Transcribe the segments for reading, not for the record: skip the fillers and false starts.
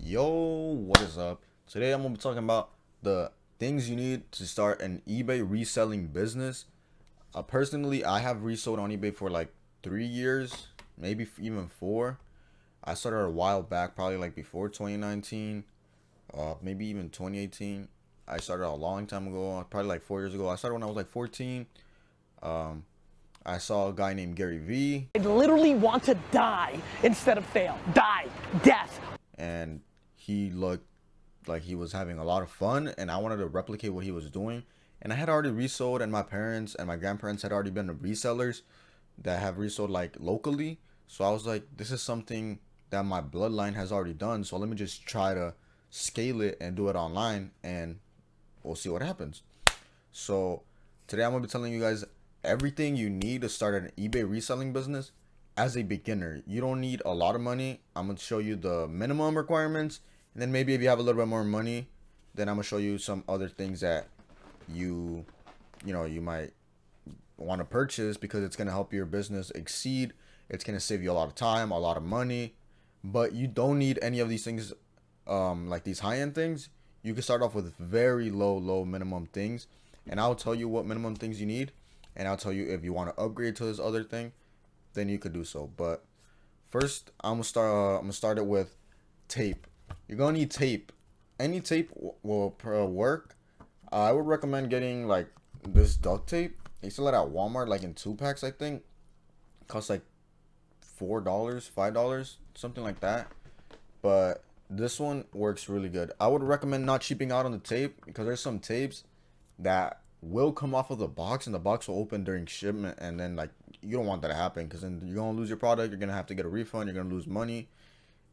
Yo, what is up? Today I'm gonna be talking about the things you need to start an eBay reselling business. Personally, I have resold on eBay for like 3 years, maybe even four. I started a while back, probably like before 2019, maybe even 2018. I started a long time ago, probably like 4 years ago. I started when I was like 14. Um, I saw a guy named Gary V, I literally want to die instead of fail. Die. Death. and he looked like he was having a lot of fun, and I wanted to replicate what he was doing. And I had already resold, and my parents and my grandparents had already been the resellers that have resold like locally. So I was like, this is something that my bloodline has already done, so let me just try to scale it and do it online, and we'll see what happens. So today I'm gonna be telling you guys everything you need to start an eBay reselling business as a beginner. You don't need a lot of money. I'm gonna show you the minimum requirements, and then maybe if you have a little bit more money, then I'm gonna show you some other things that you you might want to purchase because it's gonna help your business exceed. It's gonna save you a lot of time, a lot of money, but you don't need any of these things, like these high-end things. You can start off with very low minimum things, and I'll tell you what minimum things you need, and I'll tell you if you want to upgrade to this other thing, then you could do so. But first, I'm gonna start it with tape. You're gonna need tape. Any tape will work. I would recommend getting like this duct tape. They sell it at Walmart, like in 2 packs, I think. It costs like $4, $5, something like that. But this one works really good. I would recommend not cheaping out on the tape because there's some tapes that will come off of the box, and the box will open during shipment, and then like you don't want that to happen because then you're gonna lose your product. You're gonna have to get a refund. You're gonna lose money.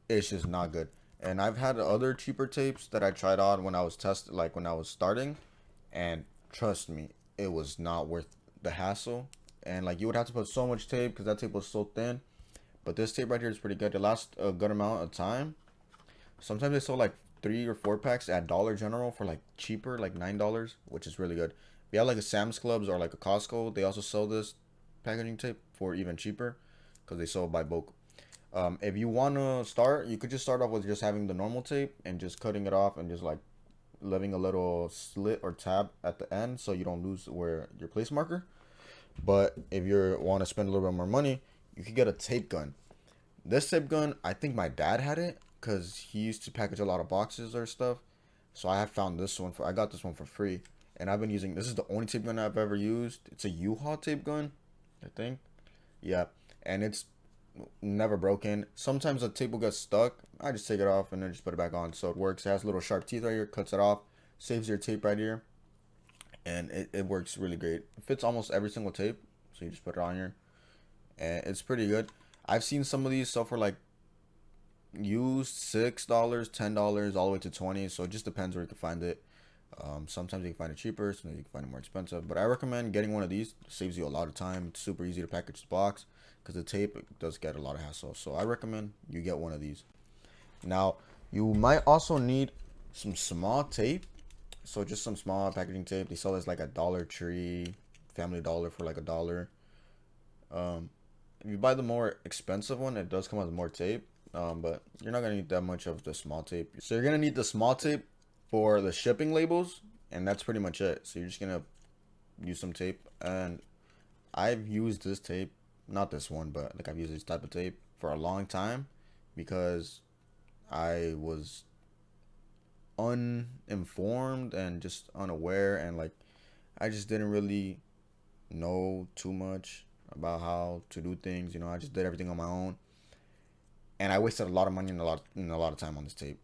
It's just not good. And I've had other cheaper tapes that I tried on when I was when I was starting, and trust me, it was not worth the hassle. And like you would have to put so much tape because that tape was so thin. But this tape right here is pretty good. It lasts a good amount of time. Sometimes they sell like 3 or 4 packs at Dollar General for like cheaper, like $9, which is really good. If you have like a Sam's Clubs or like a Costco, they also sell this packaging tape for even cheaper because they sell by bulk. If you want to start, you could just start off with just having the normal tape and just cutting it off and just like leaving a little slit or tab at the end so you don't lose where your place marker. But if you want to spend a little bit more money, you could get a tape gun. This tape gun, I think my dad had it because he used to package a lot of boxes or stuff. So I have found this one I got this one for free, and I've been using. This is the only tape gun I've ever used. It's a U-Haul tape gun, I think. Yeah, and it's never broken. Sometimes the tape will get stuck. I just take it off and then just put it back on, so it works. It has little sharp teeth right here, cuts it off, saves your tape right here, and it works really great. It fits almost every single tape, so you just put it on here, and it's pretty good. I've seen some of these sell for like used $6, $10, all the way to 20. So it just depends where you can find it. Sometimes you can find it cheaper, sometimes you can find it more expensive. But I recommend getting one of these. It saves you a lot of time. It's super easy to package the box because the tape does get a lot of hassle. So I recommend you get one of these. Now you might also need some small tape. So just some small packaging tape. They sell this like a Dollar Tree, Family Dollar for like $1. If you buy the more expensive one, it does come with more tape. But you're not gonna need that much of the small tape. So you're gonna need the small tape for the shipping labels, and that's pretty much it. So you're just gonna use some tape, and I've used this tape, not this one, but like I've used this type of tape for a long time because I was uninformed and just unaware, and like I just didn't really know too much about how to do things. I just did everything on my own, and I wasted a lot of money and a lot of time on this tape.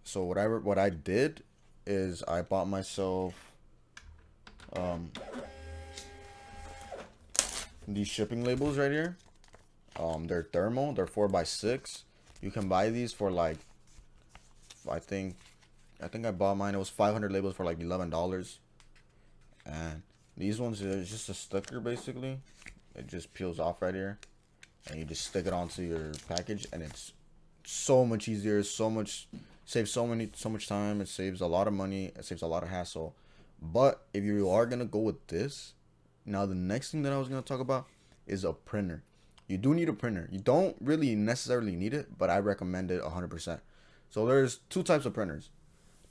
So what I did is I bought myself these shipping labels right here. They're thermal. They're 4x6. You can buy these for like I think I bought mine. It was 500 labels for like $11. And these ones are just a sticker basically. It just peels off right here, and you just stick it onto your package, and it's so much easier, saves so much time. It saves a lot of money, it saves a lot of hassle. But if you are gonna go with this, now the next thing that I was gonna talk about is a printer. You do need a printer. You don't really necessarily need it, but I recommend it 100%. So there's two types of printers.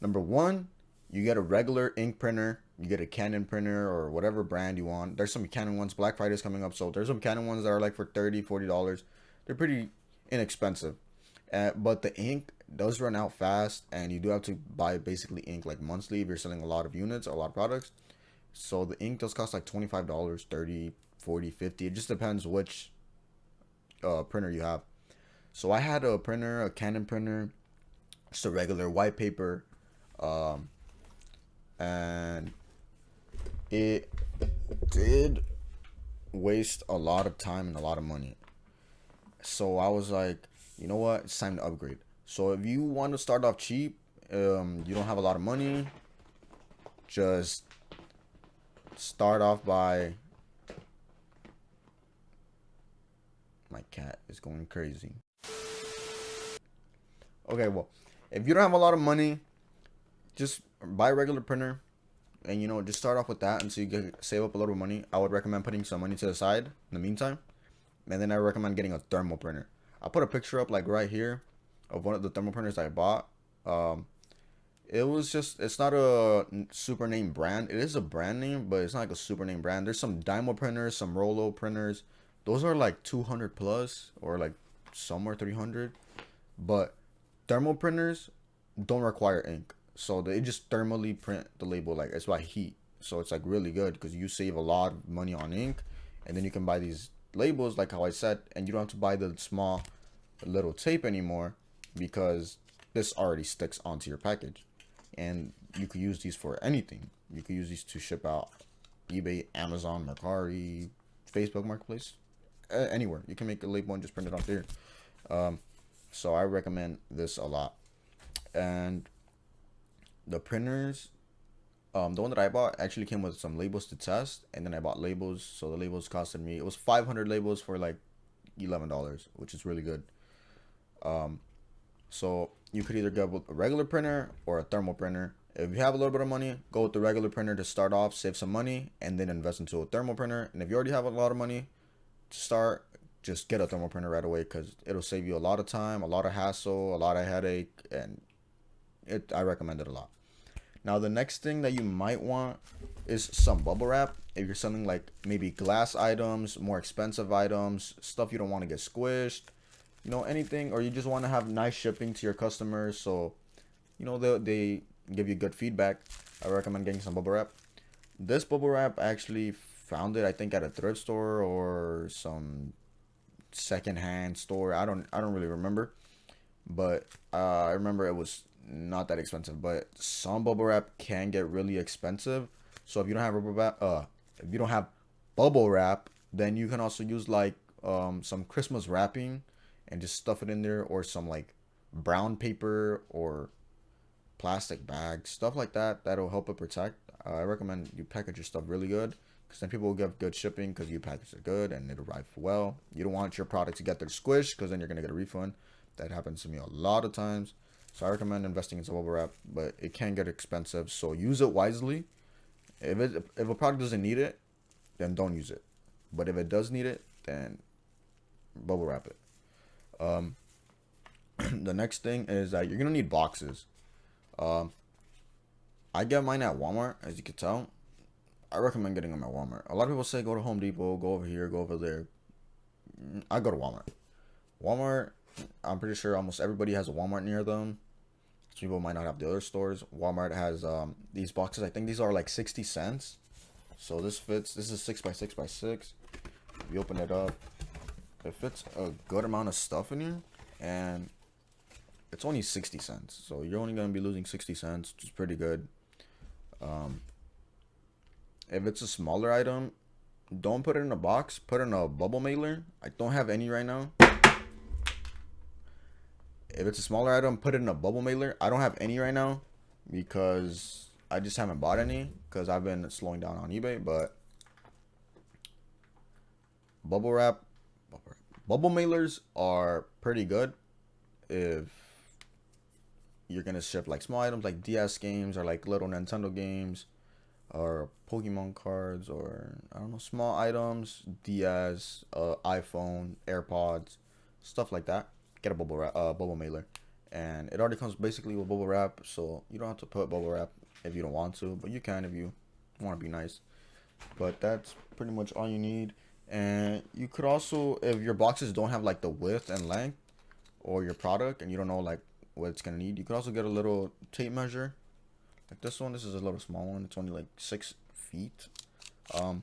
Number one, you get a regular ink printer. You get a Canon printer or whatever brand you want. There's some Canon ones. Black Friday's coming up, so there's some Canon ones that are like for $30, $40. They're pretty inexpensive. But the ink does run out fast, and you do have to buy basically ink like monthly if you're selling a lot of units, a lot of products. So the ink does cost like $25, 30, 40, 50. It just depends which printer you have. So I had a printer, a Canon printer, just a regular white paper, um, and it did waste a lot of time and a lot of money. So I was like, you know what? It's time to upgrade. So if you want to start off cheap, you don't have a lot of money, just start off by. My cat is going crazy. Okay, well, if you don't have a lot of money, just buy a regular printer, and just start off with that until you get save up a little money. I would recommend putting some money to the side in the meantime, and then I recommend getting a thermal printer. I'll put a picture up like right here of one of the thermal printers I bought. It's not a super name brand. It is a brand name, but it's not like a super name brand. There's some Dymo printers, some Rollo printers. Those are like 200 plus or like somewhere 300. But thermal printers don't require ink. So they just thermally print the label, like it's by heat. So it's like really good because you save a lot of money on ink, and then you can buy these labels like how I said, and you don't have to buy the small little tape anymore because this already sticks onto your package. And you could use these for anything. You could use these to ship out eBay, Amazon, Mercari, Facebook Marketplace, anywhere. You can make a label and just print it off there. So I recommend this a lot. And the printers, the one that I bought actually came with some labels to test, and then I bought labels. So the labels costed me, it was 500 labels for like $11, which is really good. So you could either go with a regular printer or a thermal printer. If you have a little bit of money, go with the regular printer to start off, save some money, and then invest into a thermal printer. And if you already have a lot of money to start, just get a thermal printer right away because it'll save you a lot of time, a lot of hassle, a lot of headache, and I recommend it a lot. Now the next thing that you might want is some bubble wrap. If you're selling like maybe glass items, more expensive items, stuff you don't want to get squished, anything, or you just want to have nice shipping to your customers, so they give you good feedback. I recommend getting some bubble wrap. This bubble wrap, I actually found it, I think, at a thrift store or some secondhand store. I don't really remember, but I remember it was not that expensive. But some bubble wrap can get really expensive. So if you don't have if you don't have bubble wrap, then you can also use like some Christmas wrapping and just stuff it in there, or some like brown paper or plastic bags, stuff like that. That'll help it protect. I recommend you package your stuff really good, because then people will get good shipping because you package it good and it'll arrive well. You don't want your product to get there squished because then you're gonna get a refund. That happens to me a lot of times. So I recommend investing in some bubble wrap, but it can get expensive. So use it wisely. If a product doesn't need it, then don't use it. But if it does need it, then bubble wrap it. The next thing is that you're gonna need boxes. I get mine at Walmart, as you can tell. I recommend getting them at Walmart. A lot of people say go to Home Depot, go over here, go over there. I go to Walmart. Walmart, I'm pretty sure almost everybody has a Walmart near them. Some people might not have the other stores. Walmart has these boxes. I think these are like 60 cents. So this fits. This is 6x6x6. If you open it up, it fits a good amount of stuff in here, and it's only 60 cents. So you're only gonna be losing 60 cents, which is pretty good. If it's a smaller item, don't put it in a box. Put it in a bubble mailer. I don't have any right now. If it's a smaller item, put it in a bubble mailer. I don't have any right now because I just haven't bought any because I've been slowing down on eBay. But bubble wrap, bubble mailers are pretty good if you're gonna ship like small items like DS games or like little Nintendo games or Pokemon cards, or I don't know, small items, DS, iPhone, AirPods, stuff like that. Get a bubble mailer, and it already comes basically with bubble wrap, so you don't have to put bubble wrap if you don't want to, but you can if you want to be nice. But that's pretty much all you need. And you could also, if your boxes don't have like the width and length or your product and you don't know like what it's gonna need, you could also get a little tape measure like this one. This is a little small one, it's only like 6 feet. I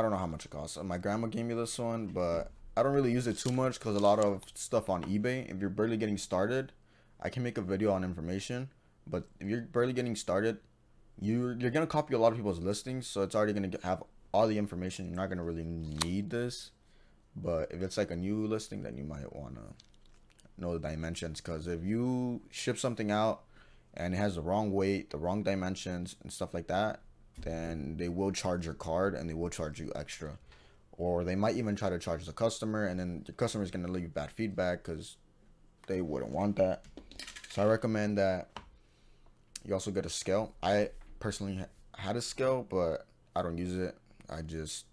don't know how much it costs. My grandma gave me this one, but I don't really use it too much because a lot of stuff on eBay, if you're barely getting started, I can make a video on information, but if you're barely getting started, you're gonna copy a lot of people's listings, so it's already gonna have all the information. You're not gonna really need this, but if it's like a new listing, then you might wanna know the dimensions, because if you ship something out and it has the wrong weight, the wrong dimensions, and stuff like that, then they will charge your card and they will charge you extra, or they might even try to charge the customer, and then the customer is gonna leave bad feedback because they wouldn't want that. So I recommend that you also get a scale. I personally had a scale, but I don't use it. I just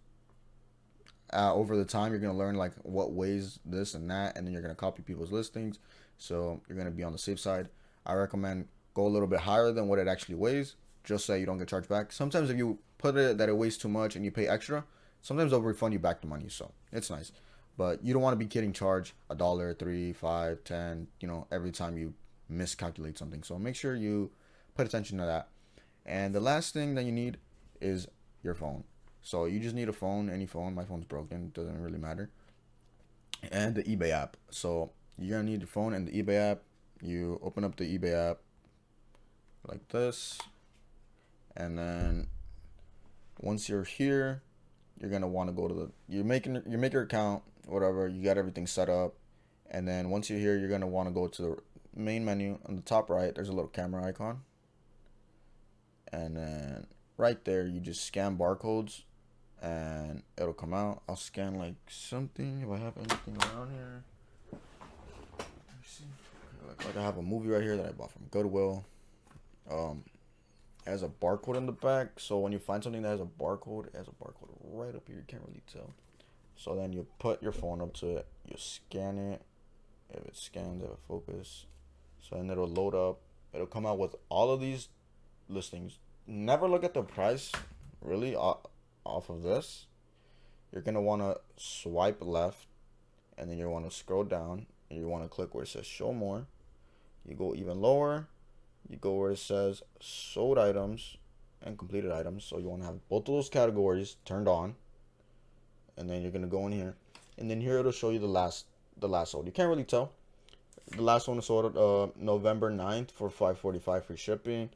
over the time you're gonna learn like what weighs this and that, and then you're gonna copy people's listings, so you're gonna be on the safe side. I recommend go a little bit higher than what it actually weighs, just so you don't get charged back. Sometimes if you put it that it weighs too much and you pay extra, sometimes they'll refund you back the money, so it's nice. But you don't want to be getting charged $1, 3, 5, 10, every time you miscalculate something. So make sure you put attention to that. And the last thing that you need is your phone. So you just need a phone, any phone. My phone's broken, doesn't really matter. And the eBay app. So you're gonna need your phone and the eBay app. You open up the eBay app like this, and then once you're here, you're gonna want to go to you make your account, whatever. You got everything set up, and then once you're here, you're gonna want to go to the main menu. On the top right, there's a little camera icon, and then right there, you just scan barcodes, and it'll come out. I'll scan like something if I have anything around here. Let me see. Like I have a movie right here that I bought from Goodwill. It has a barcode in the back, so when you find something that has a barcode, it has a barcode right up here. You can't really tell. So then you put your phone up to it, you scan it. If it scans, it'll focus. So then it'll load up. It'll come out with all of these listings. Never look at the price, really, off of this. You're gonna want to swipe left, and then you want to scroll down, and you want to click where it says show more. You go even lower. You go where it says sold items and completed items. So you want to have both of those categories turned on, and then you're gonna go in here, and then here it'll show you the last sold. You can't really tell. The last one was sold November 9th for $5.45 free shipping.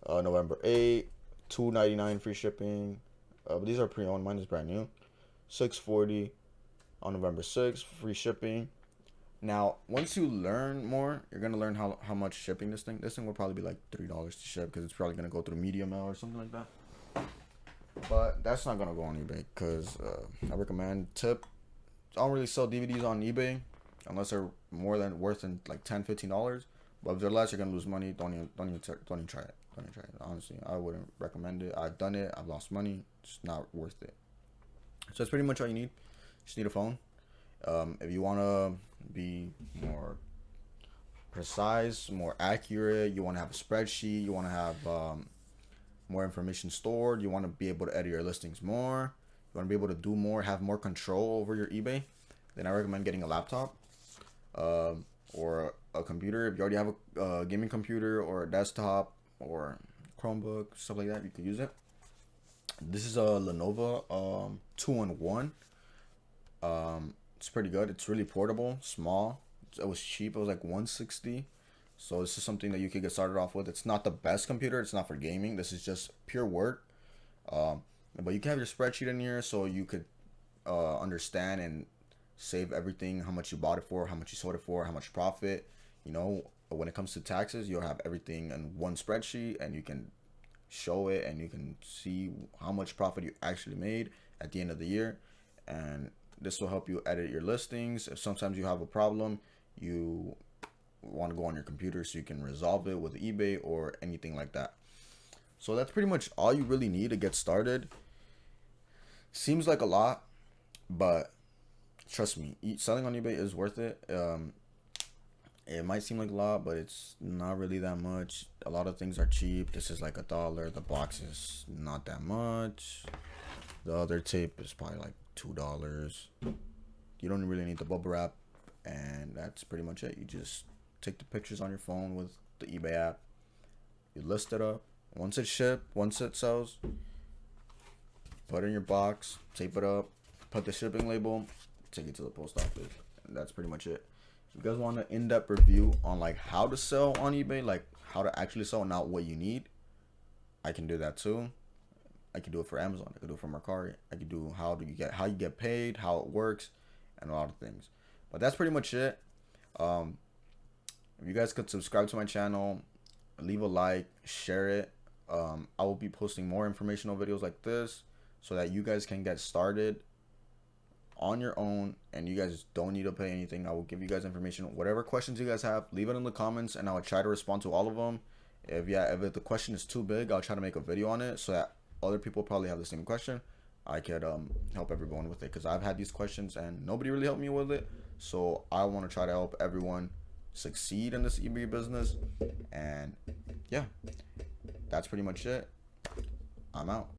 November 8th, $2.99 free shipping. But these are pre-owned. Mine is brand new. $6.40 on November 6th, free shipping. Now, once you learn more, you're gonna learn how much shipping this thing. This thing will probably be like $3 to ship because it's probably gonna go through media mail or something like that. But that's not gonna go on eBay because I recommend tip. I don't really sell DVDs on eBay unless they're more than worth than like $10, $15. But if they're less, you're gonna lose money. Don't even try it. Don't even try it. Honestly, I wouldn't recommend it. I've done it. I've lost money. It's not worth it. So that's pretty much all you need. Just need a phone. If you wanna be more precise, more accurate, you want to have a spreadsheet, you want to have more information stored, you want to be able to edit your listings more, you want to be able to do more, have more control over your eBay, then I recommend getting a laptop or a computer. If you already have a gaming computer or a desktop or Chromebook, stuff like that, you could use it. This is a Lenovo 2-in-1. It's pretty good. It's really portable, small. It was cheap. It was like $160. So this is something that you could get started off with. It's not the best computer. It's not for gaming. This is just pure work. But you can have your spreadsheet in here so you could understand and save everything, how much you bought it for, how much you sold it for, how much profit. When it comes to taxes, you'll have everything in one spreadsheet, and you can show it, and you can see how much profit you actually made at the end of the year. And this will help you edit your listings. If sometimes you have a problem, you want to go on your computer so you can resolve it with eBay or anything like that. So that's pretty much all you really need to get started. Seems like a lot, but trust me, selling on eBay is worth it. It might seem like a lot, but it's not really that much. A lot of things are cheap. This is like $1. The box is not that much. The other tape is probably like $2. You don't really need the bubble wrap, and that's pretty much it. You just take the pictures on your phone with the eBay app. You list it up. Once it's shipped, once it sells, put it in your box, tape it up, put the shipping label, take it to the post office. And that's pretty much it. If you guys want an in-depth review on like how to sell on eBay, like how to actually sell, not what you need, I can do that too. I can do it for Amazon. I can do it for Mercari. I can do how you get paid, how it works, and a lot of things. But that's pretty much it. If you guys could subscribe to my channel, leave a like, share it. I will be posting more informational videos like this so that you guys can get started on your own and you guys don't need to pay anything. I will give you guys information. Whatever questions you guys have, leave it in the comments and I will try to respond to all of them. If the question is too big, I'll try to make a video on it so that other people probably have the same question. I could help everyone with it, because I've had these questions and nobody really helped me with it. So I want to try to help everyone succeed in this eBay business. And yeah, that's pretty much it. I'm out.